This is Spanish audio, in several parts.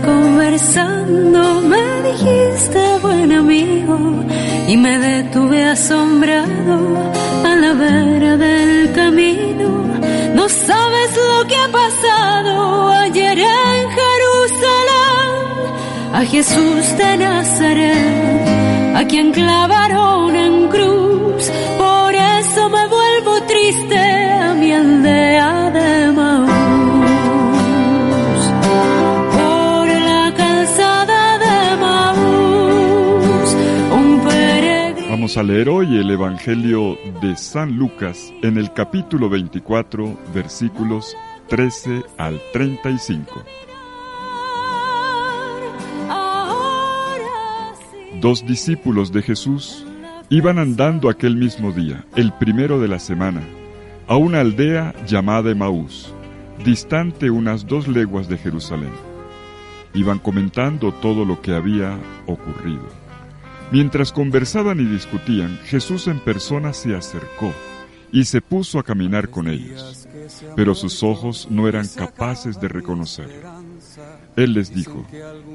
conversando me dijiste buen amigo y me detuve asombrado a la vera del camino. No sabes lo que ha pasado ayer en Jerusalén, a Jesús de Nazaret, a quien clavaron en cruz. Por eso me vuelvo triste a mi aldea de Maús. Por la calzada de Maús, un peregrino. Vamos a leer hoy el Evangelio de San Lucas en el capítulo 24, versículos 13 al 35. Dos discípulos de Jesús iban andando aquel mismo día, el primero de la semana, a una aldea llamada Emaús, distante unas 2 leguas de Jerusalén. Iban comentando todo lo que había ocurrido. Mientras conversaban y discutían, Jesús en persona se acercó y se puso a caminar con ellos, pero sus ojos no eran capaces de reconocerlo. Él les dijo: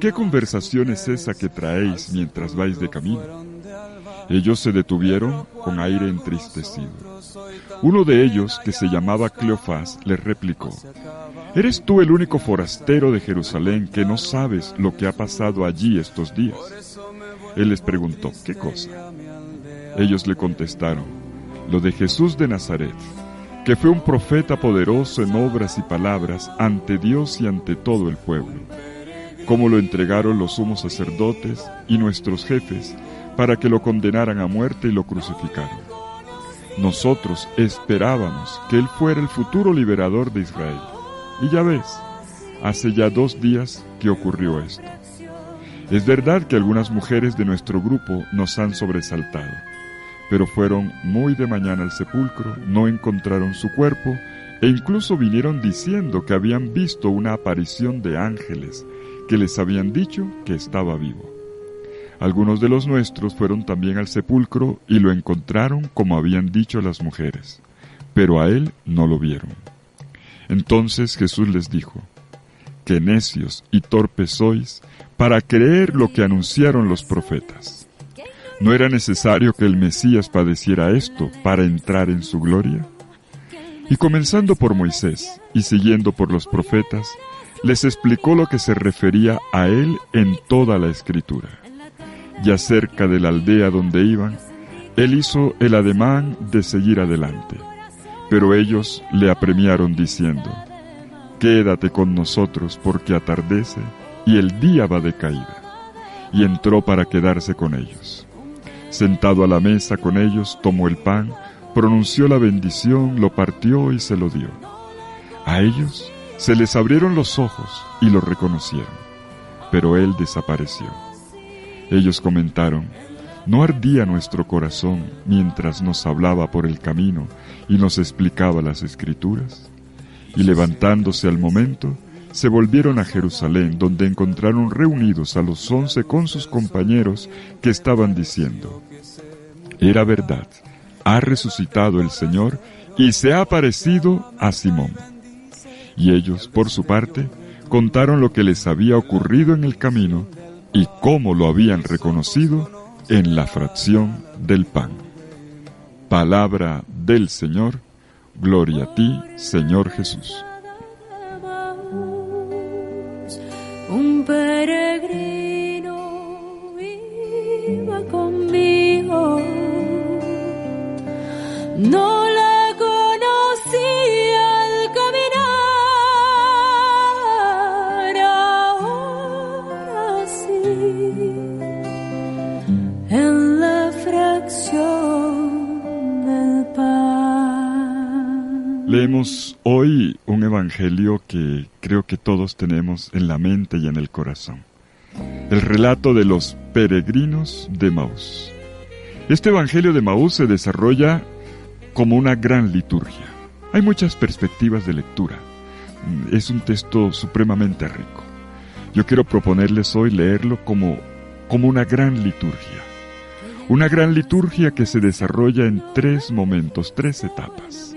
¿qué conversación es esa que traéis mientras vais de camino? Ellos se detuvieron con aire entristecido. Uno de ellos, que se llamaba Cleofás, les replicó: ¿eres tú el único forastero de Jerusalén que no sabes lo que ha pasado allí estos días? Él les preguntó: ¿qué cosa? Ellos le contestaron: lo de Jesús de Nazaret, que fue un profeta poderoso en obras y palabras ante Dios y ante todo el pueblo, cómo lo entregaron los sumos sacerdotes y nuestros jefes para que lo condenaran a muerte y lo crucificaron. Nosotros esperábamos que él fuera el futuro liberador de Israel. Y ya ves, hace ya 2 días que ocurrió esto. Es verdad que algunas mujeres de nuestro grupo nos han sobresaltado, pero fueron muy de mañana al sepulcro, no encontraron su cuerpo e incluso vinieron diciendo que habían visto una aparición de ángeles que les habían dicho que estaba vivo. Algunos de los nuestros fueron también al sepulcro y lo encontraron como habían dicho las mujeres, pero a él no lo vieron. Entonces Jesús les dijo: qué necios y torpes sois para creer lo que anunciaron los profetas. ¿No era necesario que el Mesías padeciera esto para entrar en su gloria? Y comenzando por Moisés y siguiendo por los profetas, les explicó lo que se refería a él en toda la Escritura. Ya cerca de la aldea donde iban, él hizo el ademán de seguir adelante, pero ellos le apremiaron diciendo: quédate con nosotros porque atardece y el día va de caída. Y entró para quedarse con ellos. Sentado a la mesa con ellos, tomó el pan, pronunció la bendición, lo partió y se lo dio. A ellos se les abrieron los ojos y lo reconocieron, pero él desapareció. Ellos comentaron: ¿no ardía nuestro corazón mientras nos hablaba por el camino y nos explicaba las Escrituras? Y levantándose al momento, se volvieron a Jerusalén, donde encontraron reunidos a los 11 con sus compañeros que estaban diciendo: era verdad, ha resucitado el Señor y se ha aparecido a Simón. Y ellos, por su parte, contaron lo que les había ocurrido en el camino y cómo lo habían reconocido en la fracción del pan. Palabra del Señor. Gloria a ti, Señor Jesús. Un peregrino iba conmigo, no la conocía al caminar, ahora sí, en la fracción del pan. Leemos hoy un evangelio que creo que todos tenemos en la mente y en el corazón. El relato de los peregrinos de Emaús. Este evangelio de Emaús se desarrolla como una gran liturgia. Hay muchas perspectivas de lectura. Es un texto supremamente rico. Yo quiero proponerles hoy leerlo como una gran liturgia. Una gran liturgia que se desarrolla en 3 momentos, 3 etapas.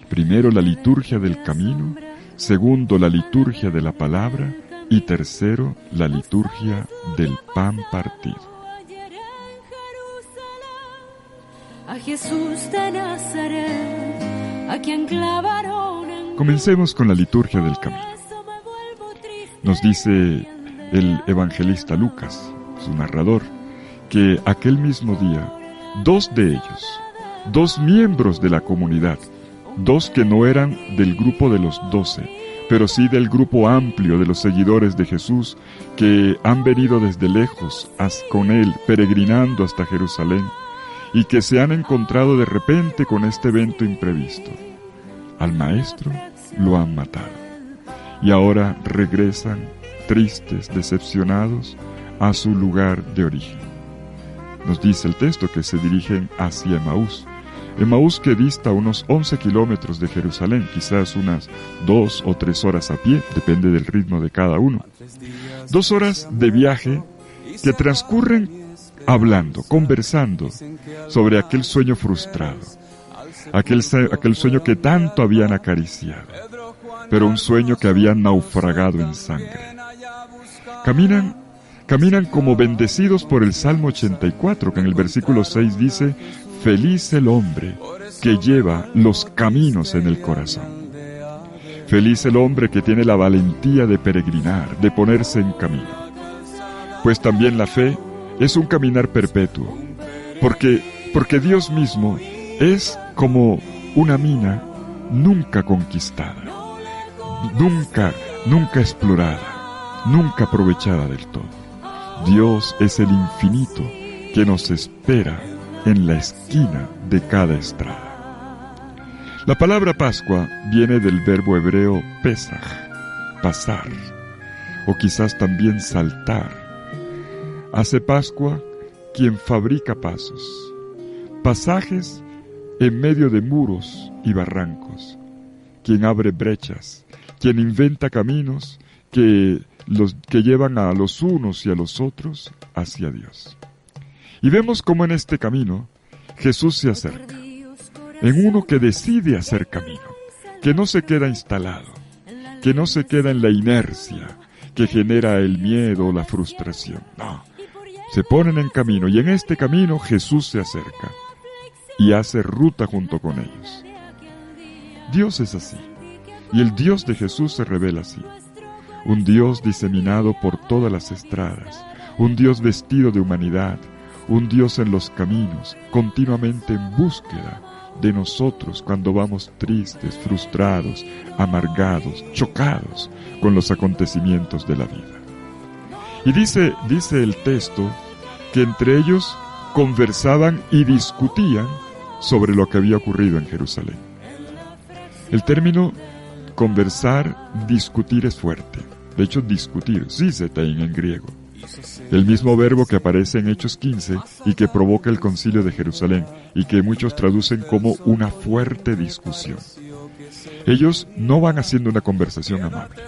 Primero, la liturgia del camino. Segundo, la liturgia de la palabra. Y tercero, la liturgia del pan partido. A Jesús de Nazaret, a quien clavaron en... Comencemos con la liturgia del camino. Nos dice el evangelista Lucas, su narrador, que aquel mismo día, 2 de ellos, 2 miembros de la comunidad, 2 que no eran del grupo de los 12, pero sí del grupo amplio de los seguidores de Jesús, que han venido desde lejos con él, peregrinando hasta Jerusalén, y que se han encontrado de repente con este evento imprevisto. Al maestro lo han matado, y ahora regresan tristes, decepcionados, a su lugar de origen. Nos dice el texto que se dirigen hacia Emaús que dista unos 11 kilómetros de Jerusalén, quizás unas 2 o 3 horas a pie, depende del ritmo de cada uno. 2 horas de viaje que transcurren hablando, conversando sobre aquel sueño frustrado, aquel sueño que tanto habían acariciado, pero un sueño que había naufragado en sangre. Caminan como bendecidos por el Salmo 84, que en el versículo 6 dice: feliz el hombre que lleva los caminos en el corazón. Feliz el hombre que tiene la valentía de peregrinar, de ponerse en camino. Pues también la fe es un caminar perpetuo, porque Dios mismo es como una mina nunca conquistada, nunca explorada, nunca aprovechada del todo. Dios es el infinito que nos espera en la esquina de cada estrada. La palabra Pascua viene del verbo hebreo pesaj, pasar, o quizás también saltar. Hace Pascua quien fabrica pasos, pasajes en medio de muros y barrancos, quien abre brechas, quien inventa caminos que llevan a los unos y a los otros hacia Dios. Y vemos cómo en este camino Jesús se acerca, en uno que decide hacer camino, que no se queda instalado, que no se queda en la inercia que genera el miedo o la frustración. No, se ponen en camino, y en este camino Jesús se acerca y hace ruta junto con ellos. Dios es así, y el Dios de Jesús se revela así. Un Dios diseminado por todas las estradas, un Dios vestido de humanidad, un Dios en los caminos, continuamente en búsqueda de nosotros cuando vamos tristes, frustrados, amargados, chocados con los acontecimientos de la vida. Y dice el texto que entre ellos conversaban y discutían sobre lo que había ocurrido en Jerusalén. El término conversar, discutir es fuerte. De hecho, discutir, sisetein en griego. El mismo verbo que aparece en Hechos 15 y que provoca el concilio de Jerusalén y que muchos traducen como una fuerte discusión. Ellos no van haciendo una conversación amable.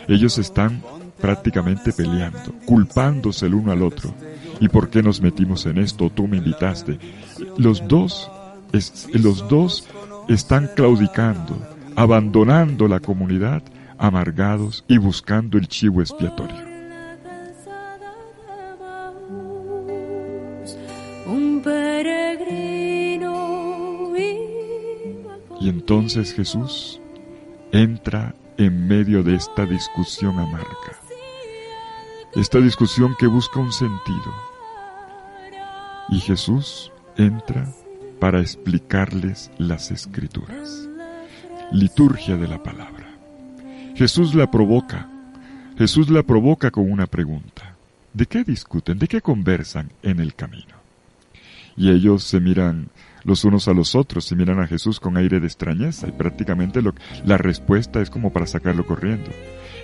Ellos están prácticamente peleando, culpándose el uno al otro. ¿Y por qué nos metimos en esto? Tú me invitaste. Los dos están claudicando, abandonando la comunidad, amargados y buscando el chivo expiatorio. Y entonces Jesús entra en medio de esta discusión amarga, esta discusión que busca un sentido. Y Jesús entra para explicarles las Escrituras, liturgia de la palabra. Jesús la provoca con una pregunta. ¿De qué discuten? ¿De qué conversan en el camino? Y ellos se miran los unos a los otros, se miran a Jesús con aire de extrañeza, y prácticamente la respuesta es como para sacarlo corriendo.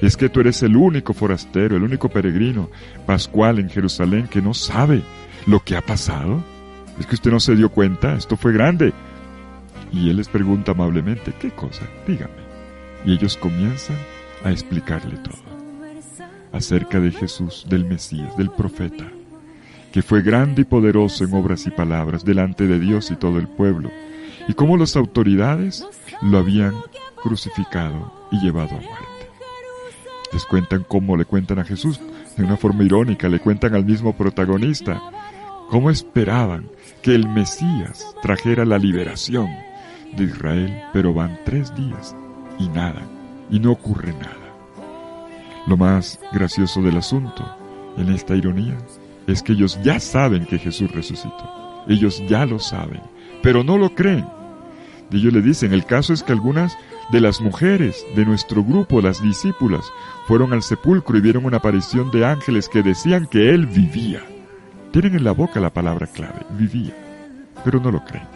Es que tú eres el único forastero, el único peregrino pascual en Jerusalén que no sabe lo que ha pasado. Es que usted no se dio cuenta, esto fue grande. Y él les pregunta amablemente, ¿qué cosa? Dígame. Y ellos comienzan a explicarle todo acerca de Jesús, del Mesías, del profeta, que fue grande y poderoso en obras y palabras delante de Dios y todo el pueblo, y cómo las autoridades lo habían crucificado y llevado a muerte. Les cuentan cómo le cuentan a Jesús, de una forma irónica, le cuentan al mismo protagonista cómo esperaban que el Mesías trajera la liberación de Israel, pero van 3 días y nada, y no ocurre nada. Lo más gracioso del asunto, en esta ironía, es que ellos ya saben que Jesús resucitó. Ellos ya lo saben, pero no lo creen. Y ellos le dicen, el caso es que algunas de las mujeres de nuestro grupo, las discípulas, fueron al sepulcro y vieron una aparición de ángeles que decían que Él vivía. Tienen en la boca la palabra clave, vivía, pero no lo creen.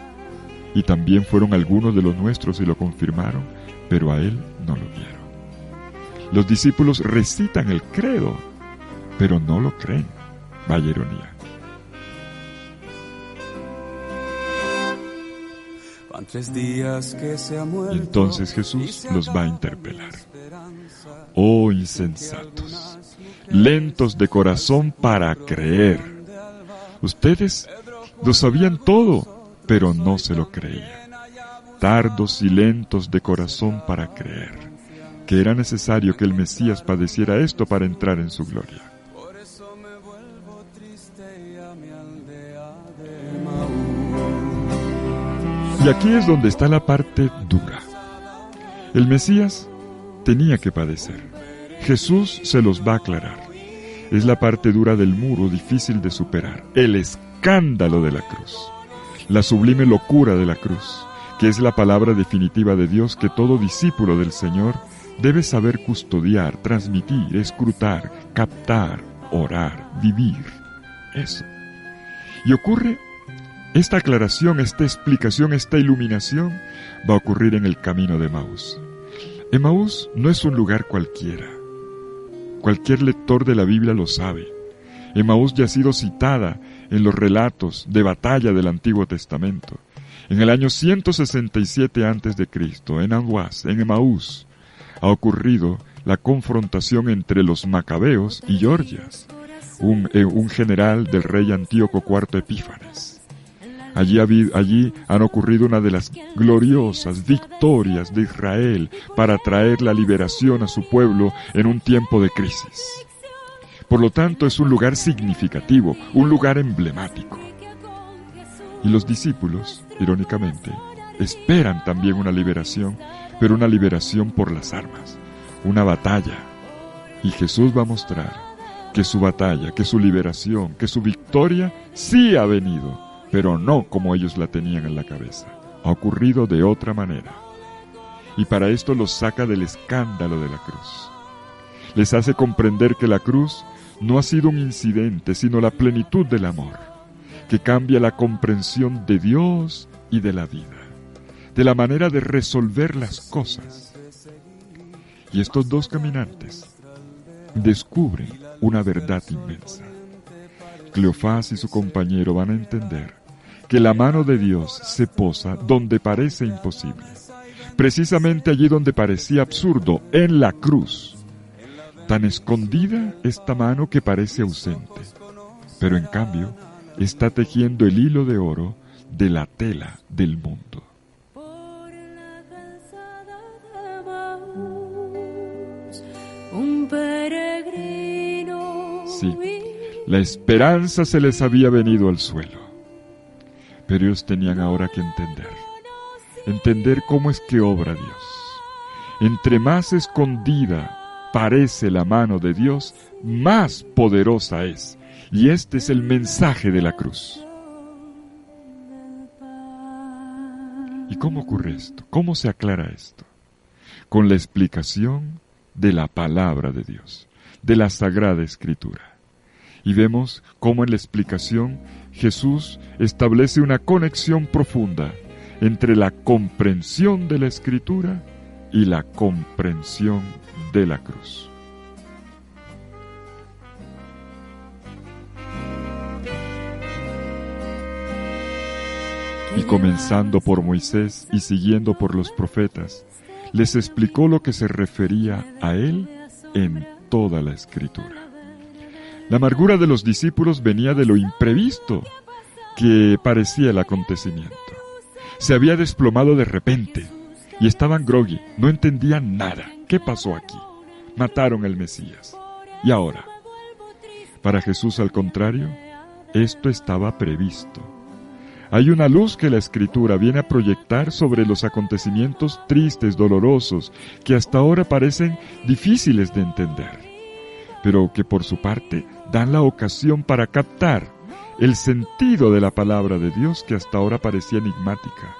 Y también fueron algunos de los nuestros y lo confirmaron, pero a Él no lo vieron. Los discípulos recitan el credo, pero no lo creen. Vaya ironía. Van 3 días que se ha muerto. Y entonces Jesús los va a interpelar. Oh insensatos, lentos de corazón para creer. Ustedes lo sabían todo, pero no se lo creían. Tardos y lentos de corazón para creer que era necesario que el Mesías padeciera esto para entrar en su gloria. Y aquí es donde está la parte dura. El Mesías tenía que padecer. Jesús se los va a aclarar. Es la parte dura del muro, difícil de superar. El escándalo de la cruz. La sublime locura de la cruz, que es la palabra definitiva de Dios que todo discípulo del Señor debe saber custodiar, transmitir, escrutar, captar, orar, vivir. Eso. Y ocurre esta aclaración, esta explicación, esta iluminación va a ocurrir en el camino de Emaús. Emaús no es un lugar cualquiera. Cualquier lector de la Biblia lo sabe. Emaús ya ha sido citada en los relatos de batalla del Antiguo Testamento. En el año 167 a.C., en Anwas, en Emaús, ha ocurrido la confrontación entre los macabeos y Gorgias, un general del rey Antíoco IV Epífanes. Allí han ocurrido una de las gloriosas victorias de Israel para traer la liberación a su pueblo en un tiempo de crisis. Por lo tanto, es un lugar significativo, un lugar emblemático. Y los discípulos, irónicamente, esperan también una liberación, pero una liberación por las armas, una batalla. Y Jesús va a mostrar que su batalla, que su liberación, que su victoria sí ha venido, pero no como ellos la tenían en la cabeza. Ha ocurrido de otra manera. Y para esto los saca del escándalo de la cruz. Les hace comprender que la cruz no ha sido un incidente, sino la plenitud del amor, que cambia la comprensión de Dios y de la vida, de la manera de resolver las cosas. Y estos dos caminantes descubren una verdad inmensa. Cleofás y su compañero van a entender que la mano de Dios se posa donde parece imposible, precisamente allí donde parecía absurdo, en la cruz. Tan escondida esta mano que parece ausente, pero en cambio está tejiendo el hilo de oro de la tela del mundo. Sí, la esperanza se les había venido al suelo, pero ellos tenían ahora que entender cómo es que obra Dios. Entre más escondida parece la mano de Dios, más poderosa es. Y este es el mensaje de la cruz. ¿Y cómo ocurre esto? ¿Cómo se aclara esto? Con la explicación de la palabra de Dios, de la Sagrada Escritura. Y vemos cómo en la explicación Jesús establece una conexión profunda entre la comprensión de la Escritura y la comprensión de la cruz. Y comenzando por Moisés y siguiendo por los profetas, les explicó lo que se refería a él en toda la Escritura. La amargura de los discípulos venía de lo imprevisto que parecía el acontecimiento. Se había desplomado de repente y estaban groggy, no entendían nada. ¿Qué pasó aquí? mataron al Mesías. ¿Y ahora? Para Jesús, al contrario, esto estaba previsto. Hay una luz que la Escritura viene a proyectar sobre los acontecimientos tristes, dolorosos, que hasta ahora parecen difíciles de entender, pero que por su parte dan la ocasión para captar el sentido de la palabra de Dios que hasta ahora parecía enigmática.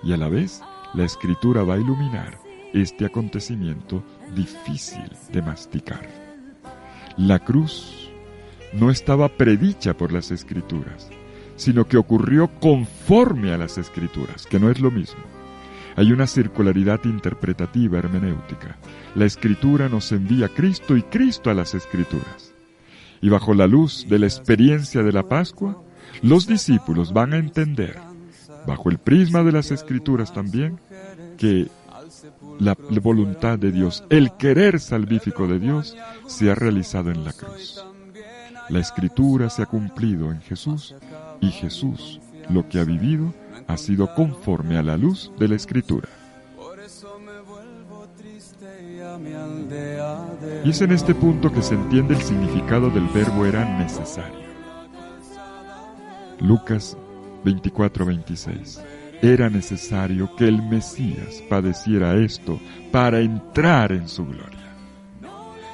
Y a la vez, la Escritura va a iluminar este acontecimiento difícil de masticar. La cruz no estaba predicha por las Escrituras, sino que ocurrió conforme a las Escrituras, que no es lo mismo. Hay una circularidad interpretativa hermenéutica. La Escritura nos envía a Cristo y Cristo a las Escrituras. Y bajo la luz de la experiencia de la Pascua, los discípulos van a entender, bajo el prisma de las Escrituras también, que la voluntad de Dios, el querer salvífico de Dios, se ha realizado en la cruz. La Escritura se ha cumplido en Jesús, y Jesús, lo que ha vivido, ha sido conforme a la luz de la Escritura. Y es en este punto que se entiende el significado del verbo era necesario. Lucas 24:26. Era necesario que el Mesías padeciera esto para entrar en su gloria.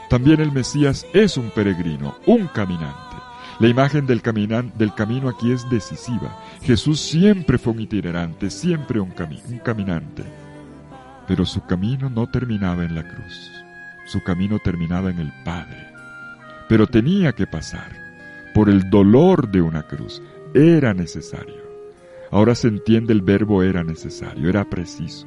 También el Mesías es un peregrino, un caminante. La imagen del camino aquí es decisiva. Jesús siempre fue un itinerante, siempre un caminante. Pero su camino no terminaba en la cruz. Su camino terminaba en el Padre. Pero tenía que pasar por el dolor de una cruz. Era necesario. Ahora se entiende el verbo era necesario, era preciso.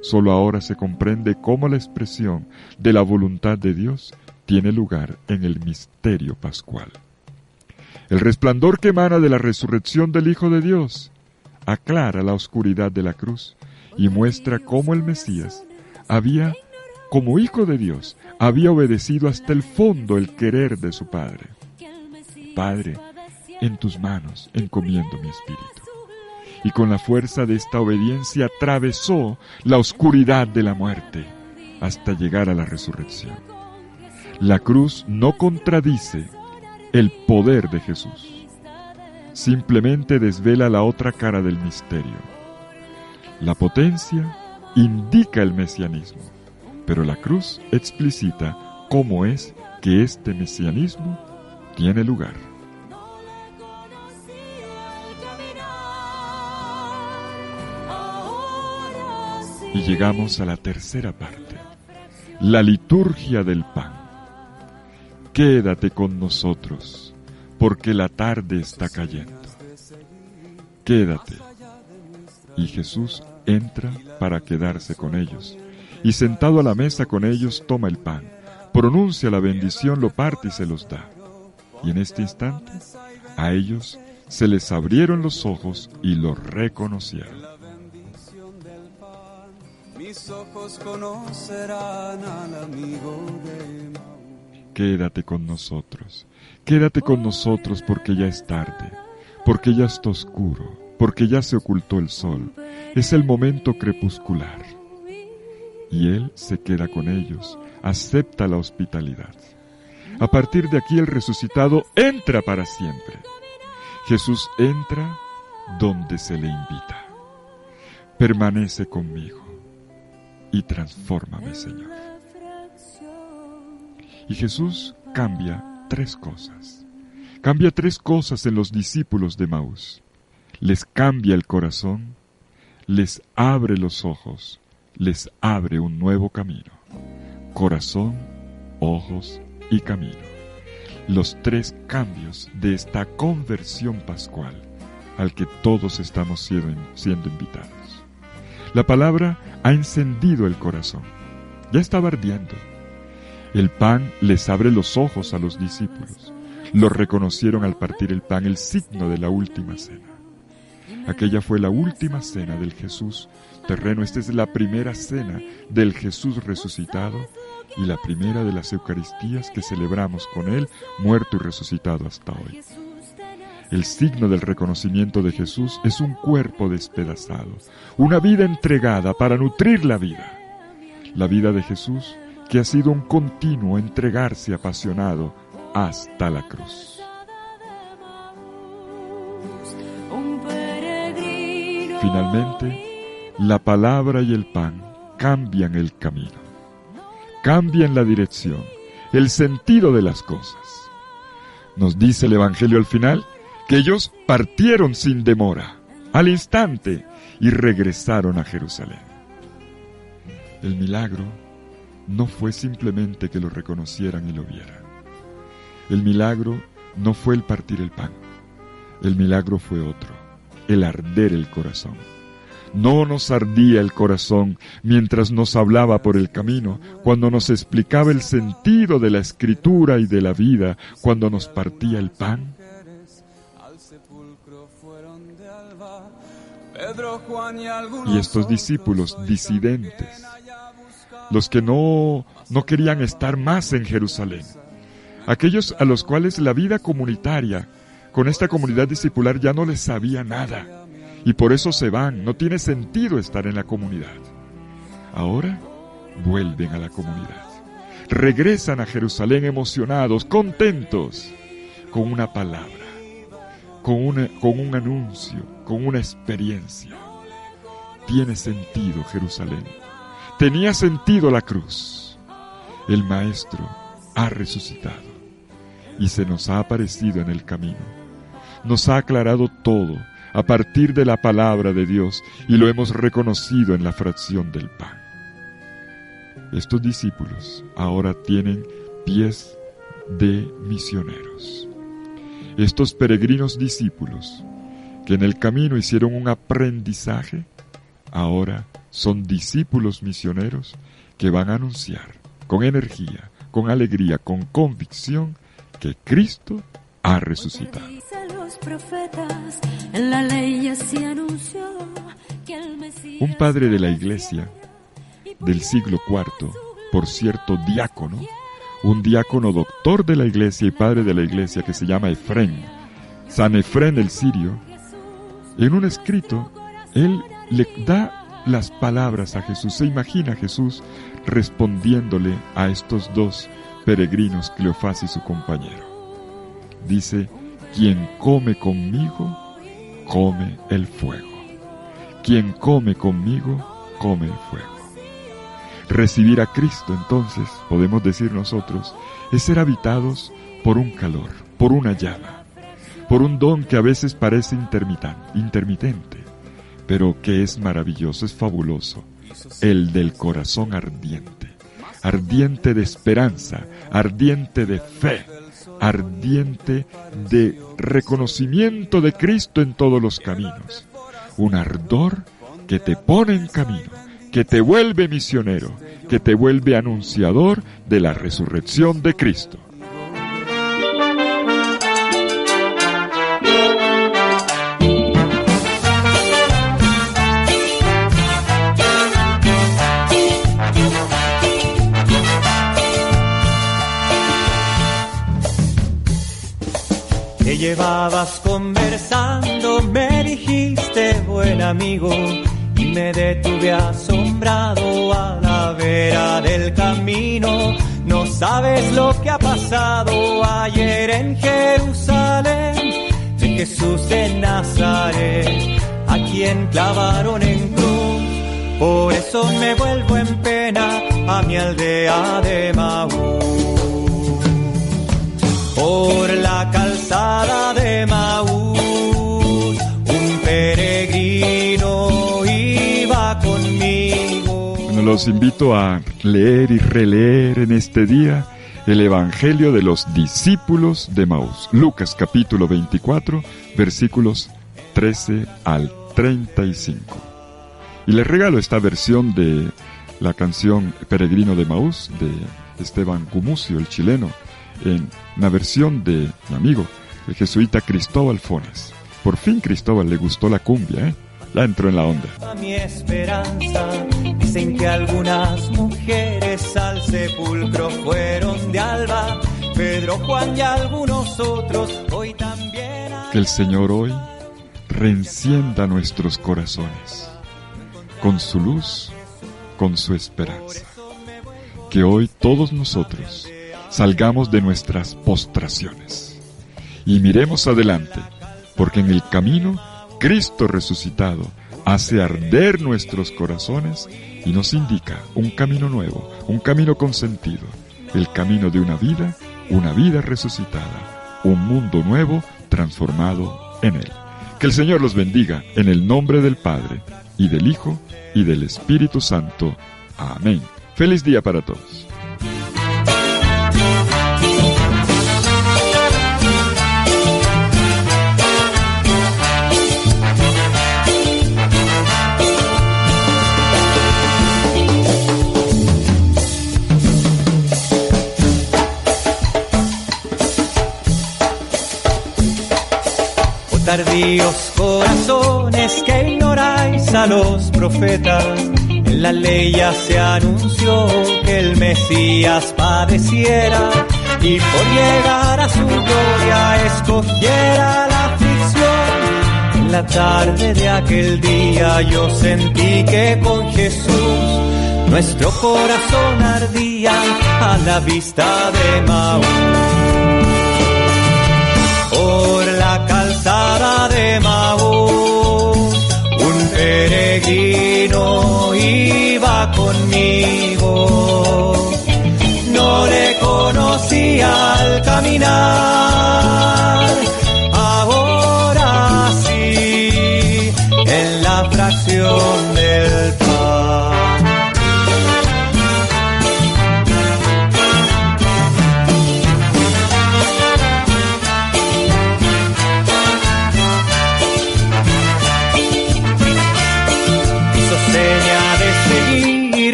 Solo ahora se comprende cómo la expresión de la voluntad de Dios tiene lugar en el misterio pascual. El resplandor que emana de la resurrección del Hijo de Dios aclara la oscuridad de la cruz y muestra cómo el Mesías había, como Hijo de Dios, había obedecido hasta el fondo el querer de su Padre. Padre, en tus manos encomiendo mi espíritu. Y con la fuerza de esta obediencia atravesó la oscuridad de la muerte hasta llegar a la resurrección. La cruz no contradice el poder de Jesús, simplemente desvela la otra cara del misterio. La potencia indica el mesianismo, pero la cruz explicita cómo es que este mesianismo tiene lugar. Y llegamos a la tercera parte, la liturgia del pan. Quédate con nosotros, porque la tarde está cayendo. Quédate. Y Jesús entra para quedarse con ellos, y sentado a la mesa con ellos toma el pan, pronuncia la bendición, lo parte y se los da. Y en este instante, a ellos se les abrieron los ojos y lo reconocieron. Mis ojos conocerán al amigo de Maús. Quédate con nosotros porque ya es tarde, porque ya está oscuro, porque ya se ocultó el sol. Es el momento crepuscular. Y Él se queda con ellos, acepta la hospitalidad. A partir de aquí el resucitado entra para siempre. Jesús entra donde se le invita. Permanece conmigo y transfórmame, Señor. Y Jesús cambia tres cosas. Cambia tres cosas en los discípulos de Emaús. Les cambia el corazón, les abre los ojos, les abre un nuevo camino. Corazón, ojos y camino. Los tres cambios de esta conversión pascual al que todos estamos siendo invitados. La palabra ha encendido el corazón. Ya estaba ardiendo. El pan les abre los ojos a los discípulos. Lo reconocieron al partir el pan, el signo de la última cena. Aquella fue la última cena del Jesús terreno. Esta es la primera cena del Jesús resucitado y la primera de las Eucaristías que celebramos con Él, muerto y resucitado hasta hoy. El signo del reconocimiento de Jesús es un cuerpo despedazado, una vida entregada para nutrir la vida. La vida de Jesús que ha sido un continuo entregarse apasionado hasta la cruz. Finalmente, la palabra y el pan cambian el camino, cambian la dirección, el sentido de las cosas. Nos dice el Evangelio al final que ellos partieron sin demora, al instante, y regresaron a Jerusalén. El milagro no fue simplemente que lo reconocieran y lo vieran. El milagro no fue el partir el pan. El milagro fue otro, el arder el corazón. No nos ardía el corazón mientras nos hablaba por el camino, cuando nos explicaba el sentido de la Escritura y de la vida, cuando nos partía el pan. Y estos discípulos disidentes, los que no querían estar más en Jerusalén, aquellos a los cuales la vida comunitaria, con esta comunidad discipular ya no les sabía nada, y por eso se van, no tiene sentido estar en la comunidad. Ahora vuelven a la comunidad, regresan a Jerusalén emocionados, contentos, con una palabra, con un anuncio, con una experiencia. Tiene sentido Jerusalén, tenía sentido la cruz. El Maestro ha resucitado y se nos ha aparecido en el camino. Nos ha aclarado todo a partir de la palabra de Dios y lo hemos reconocido en la fracción del pan. Estos discípulos ahora tienen pies de misioneros. Estos peregrinos discípulos que en el camino hicieron un aprendizaje, ahora son discípulos misioneros que van a anunciar con energía, con alegría, con convicción que Cristo ha resucitado. Un padre de la iglesia del siglo IV, por cierto diácono, un diácono doctor de la iglesia y padre de la iglesia que se llama Efrén, San Efrén el Sirio, en un escrito, él le da las palabras a Jesús, se imagina a Jesús respondiéndole a estos dos peregrinos, Cleofás y su compañero. Dice: quien come conmigo, come el fuego. Quien come conmigo, come el fuego. Recibir a Cristo, entonces, podemos decir nosotros, es ser habitados por un calor, por una llama, por un don que a veces parece intermitente, pero que es maravilloso, es fabuloso, el del corazón ardiente, ardiente de esperanza, ardiente de fe, ardiente de reconocimiento de Cristo en todos los caminos, un ardor que te pone en camino, que te vuelve misionero, que te vuelve anunciador de la resurrección de Cristo. Te llevabas conversando, me dijiste buen amigo, y me detuve asombrado a la vera del camino. No sabes lo que ha pasado ayer en Jerusalén, de Jesús de Nazaret, a quien clavaron en cruz. Por eso me vuelvo en pena a mi aldea de Maús. Por la calzada de Maús, un peregrino iba conmigo. Bueno, los invito a leer y releer en este día el Evangelio de los discípulos de Maús. Lucas capítulo 24, versículos 13 al 35. Y les regalo esta versión de la canción Peregrino de Maús de Esteban Gumucio, el chileno, en una versión de mi amigo, el jesuita Cristóbal Fones. Por fin Cristóbal le gustó la cumbia, la entró en la onda. A mi esperanza, dicen que algunas mujeres al sepulcro fueron de alba, Pedro, Juan y algunos otros hoy también. Que el Señor hoy reencienda nuestros corazones con su luz, con su esperanza. que hoy todos nosotros salgamos de nuestras postraciones y miremos adelante, porque en el camino Cristo resucitado hace arder nuestros corazones y nos indica un camino nuevo, un camino con sentido, el camino de una vida resucitada, un mundo nuevo transformado en Él. Que el Señor los bendiga en el nombre del Padre, y del Hijo, y del Espíritu Santo. Amén. Feliz día para todos. Tardíos corazones que ignoráis a los profetas, en la ley ya se anunció que el Mesías padeciera y por llegar a su gloria escogiera la aflicción. En la tarde de aquel día yo sentí que con Jesús nuestro corazón ardía a la vista de Maús. Por la calzada de Maús, un peregrino iba conmigo. No le conocía al caminar, ahora sí, en la fracción del pan.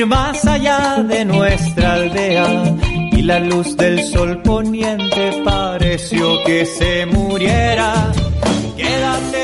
Más allá de nuestra aldea, y la luz del sol poniente pareció que se muriera. Quédate